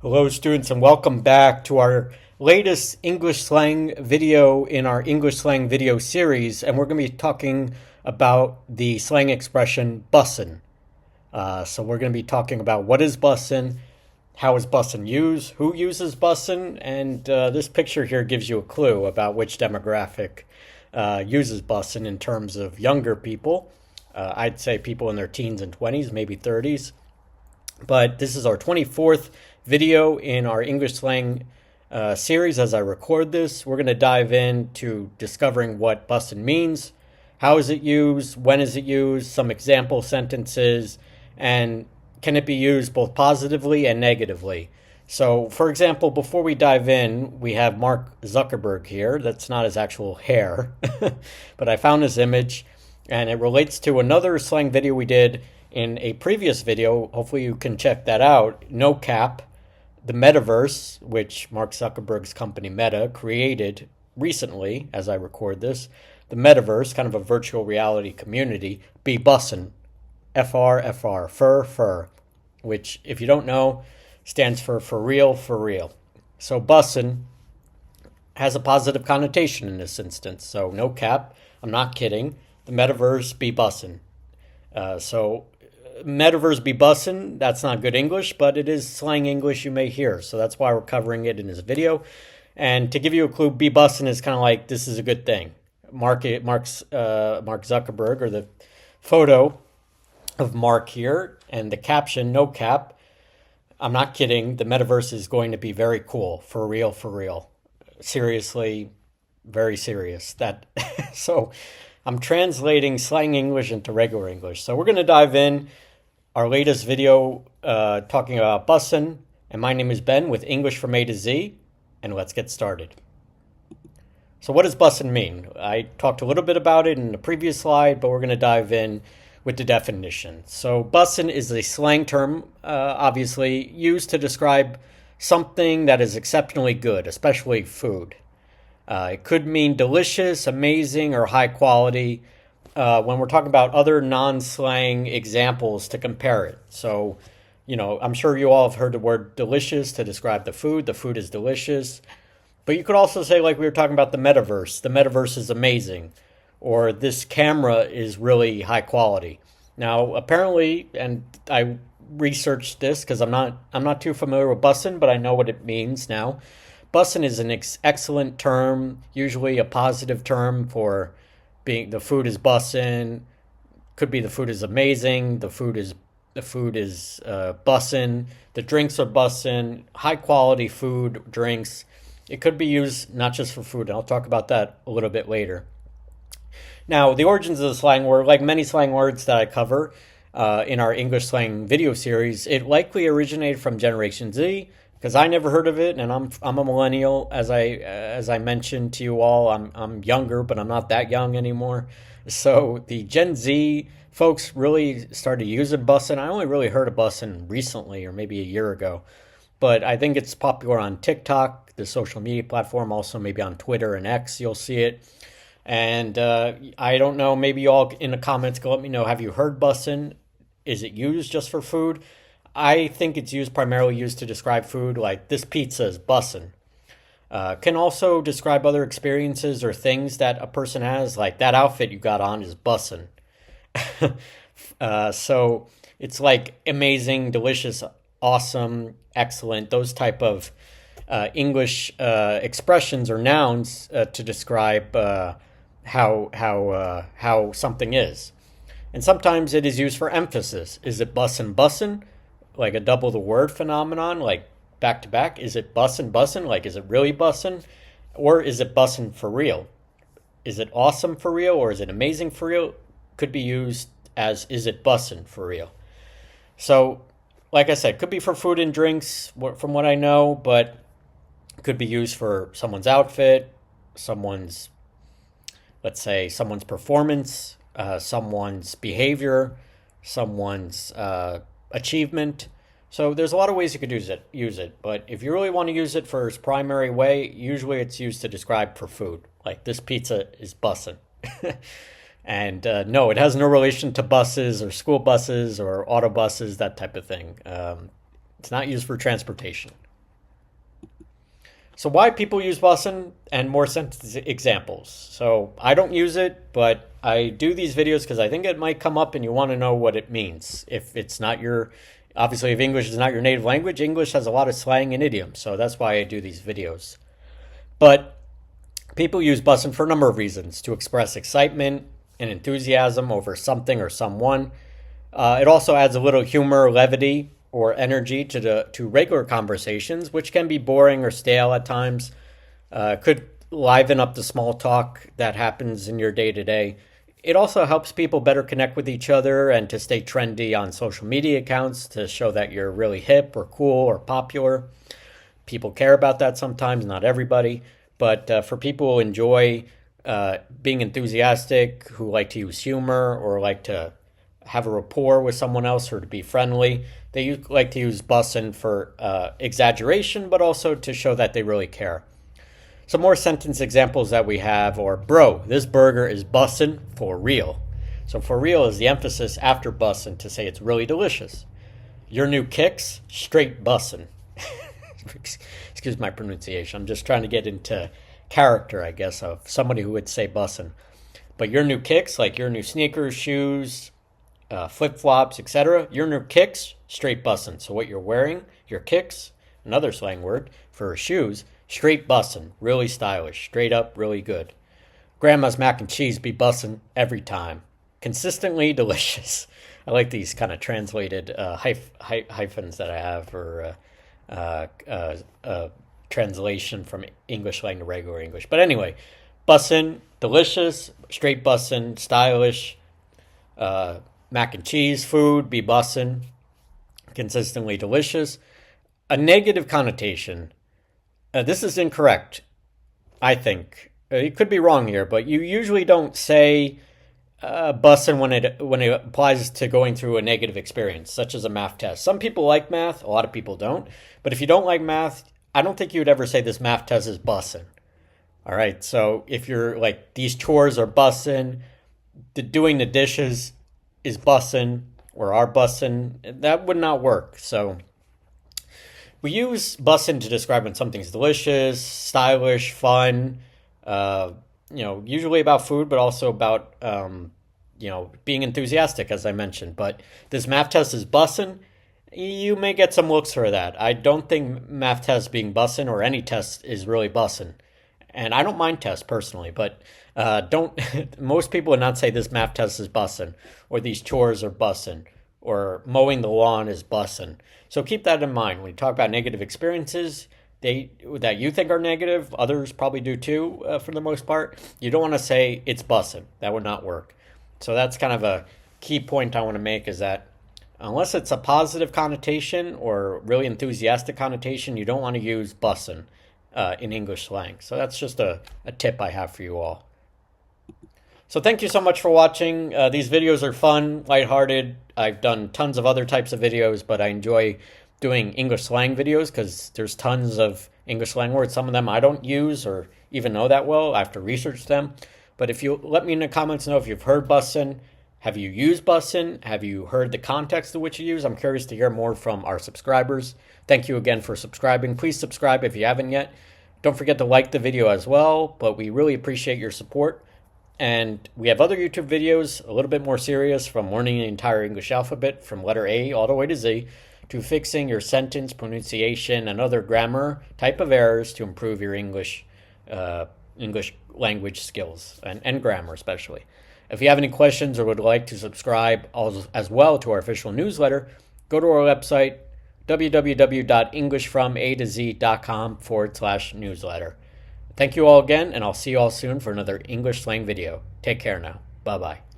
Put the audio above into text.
Hello, students, and welcome back to our latest English slang video in our English slang video series. And we're going to be talking about the slang expression bussin'. So we're going to be talking about what is bussin', how is bussin' used, who uses bussin', and this picture here gives you a clue about which demographic uses bussin' in terms of younger people. I'd say people in their teens and 20s, maybe 30s. But this is our 24th video in our English slang series. As I record this, we're going to dive into discovering what bussin' means, how is it used, when is it used, some example sentences, and can it be used both positively and negatively. So, for example, before we dive in, we have Mark Zuckerberg here. That's not his actual hair, but I found his image, and it relates to another slang video we did in a previous video. Hopefully you can check that out. No cap, the metaverse, which Mark Zuckerberg's company Meta created recently as I record this. The metaverse, kind of a virtual reality community, be bussin', FR, fur, which if you don't know, stands for real, for real. So bussin' has a positive connotation in this instance. So no cap, I'm not kidding. The metaverse be bussin'. So metaverse be bussin', that's not good English, but it is slang English you may hear. So that's why we're covering it in this video. And to give you a clue, be bussin' is kind of like this is a good thing. Mark Zuckerberg, or the photo of Mark here, and the caption, no cap, I'm not kidding, the metaverse is going to be very cool. For real, for real. Seriously, very serious. That so I'm translating slang English into regular English. So we're going to dive in our latest video talking about bussin'. And my name is Ben with English from A to Z. And let's get started. So what does bussin' mean? I talked a little bit about it in the previous slide, but we're going to dive in with the definition. So bussin' is a slang term, obviously, used to describe something that is exceptionally good, especially food. It could mean delicious, amazing, or high quality when we're talking about other non-slang examples to compare it. So, I'm sure you all have heard the word delicious to describe the food. The food is delicious. But you could also say, like we were talking about the metaverse is amazing, or this camera is really high quality. Now, apparently, and I researched this because I'm not too familiar with bussin', but I know what it means now. Bussin' is an excellent term, usually a positive term for being the food is bussin'. Could be the food is amazing. The food is bussin'. The drinks are bussin'. High quality food, drinks. It could be used not just for food, and I'll talk about that a little bit later. Now, the origins of the slang word, like many slang words that I cover in our English slang video series, it likely originated from Generation Z, because I never heard of it, and I'm a millennial. As I mentioned to you all, I'm younger, but I'm not that young anymore. So the Gen Z folks really started using bussin'. I only really heard of bussin' recently, or maybe a year ago, but I think it's popular on TikTok, the social media platform. Also, maybe on Twitter and X, you'll see it. And I don't know. Maybe you all in the comments can let me know. Have you heard bussin'? Is it used just for food? I think it's primarily used to describe food, like this pizza is bussin'. Can also describe other experiences or things that a person has, like that outfit you got on is bussin'. So it's like amazing, delicious, awesome, excellent, those type of English expressions or nouns to describe how something is. And sometimes it is used for emphasis. Is it bussin'? Like a double the word phenomenon, like back to back? Is it bussin'? Like, is it really bussin'? Or is it bussin' for real? Is it awesome for real, or is it amazing for real? Could be used as, is it bussin' for real? So, like I said, could be for food and drinks, from what I know, but could be used for someone's outfit, let's say, someone's performance, someone's behavior, someone's achievement. So there's a lot of ways you could use it. But if you really want to use it for its primary way, usually it's used to describe for food. Like this pizza is bussin'. And no, it has no relation to buses or school buses or autobuses, that type of thing. It's not used for transportation. So why people use bussin and more sentence examples. So I don't use it, but I do these videos because I think it might come up and you want to know what it means. If it's not your, obviously if English is not your native language, English has a lot of slang and idioms. So that's why I do these videos. But people use bussin for a number of reasons: to express excitement and enthusiasm over something or someone. It also adds a little humor, levity, or energy to regular conversations, which can be boring or stale at times. Could liven up the small talk that happens in your day to day. It also helps people better connect with each other and to stay trendy on social media accounts to show that you're really hip or cool or popular. People care about that sometimes, not everybody. But for people who enjoy being enthusiastic, who like to use humor or like to have a rapport with someone else or to be friendly, they like to use bussin for exaggeration, but also to show that they really care. Some more sentence examples that we have are: bro, this burger is bussin' for real. So for real is the emphasis after bussin' to say it's really delicious. Your new kicks, straight bussin'. Excuse my pronunciation. I'm just trying to get into character, I guess, of somebody who would say bussin'. But your new kicks, like your new sneakers, shoes, flip-flops, etc. Your new kicks, straight bussin'. So what you're wearing, your kicks, another slang word for shoes, straight bussin', really stylish, straight up, really good. Grandma's mac and cheese be bussin' every time. Consistently delicious. I like these kind of translated hyphens that I have, or translation from English slang to regular English. But anyway, bussin', delicious, straight bussin', stylish, mac and cheese, food, be bussin', consistently delicious. A negative connotation. This is incorrect, I think. It could be wrong here, but you usually don't say bussin' when it applies to going through a negative experience, such as a math test. Some people like math, a lot of people don't. But if you don't like math, I don't think you would ever say this math test is bussin'. All right, so if you're like, these chores are bussin', doing the dishes is bussin', or are bussin', that would not work. So we use bussin' to describe when something's delicious, stylish, fun, usually about food, but also about, being enthusiastic, as I mentioned. But this math test is bussin'. You may get some looks for that. I don't think math test being bussin' or any test is really bussin'. And I don't mind tests personally, but most people would not say this math test is bussin', or these chores are bussin', or mowing the lawn is bussin'. So keep that in mind. When you talk about negative experiences that you think are negative, others probably do too, for the most part, you don't want to say it's bussin'. That would not work. So that's kind of a key point I want to make, is that unless it's a positive connotation or really enthusiastic connotation, you don't want to use bussin' in English slang. So that's just a tip I have for you all. So thank you so much for watching. These videos are fun, lighthearted. I've done tons of other types of videos, but I enjoy doing English slang videos because there's tons of English slang words. Some of them I don't use or even know that well. I have to research them. But if you let me in the comments know if you've heard bussin', have you used bussin', have you heard the context of which you use? I'm curious to hear more from our subscribers. Thank you again for subscribing. Please subscribe if you haven't yet. Don't forget to like the video as well, but we really appreciate your support. And we have other YouTube videos, a little bit more serious, from learning the entire English alphabet from letter A all the way to Z, to fixing your sentence, pronunciation, and other grammar type of errors to improve your English language skills and grammar especially. If you have any questions or would like to subscribe as well to our official newsletter, go to our website, www.englishfromatozcom.com/newsletter. Thank you all again, and I'll see you all soon for another English slang video. Take care now. Bye-bye.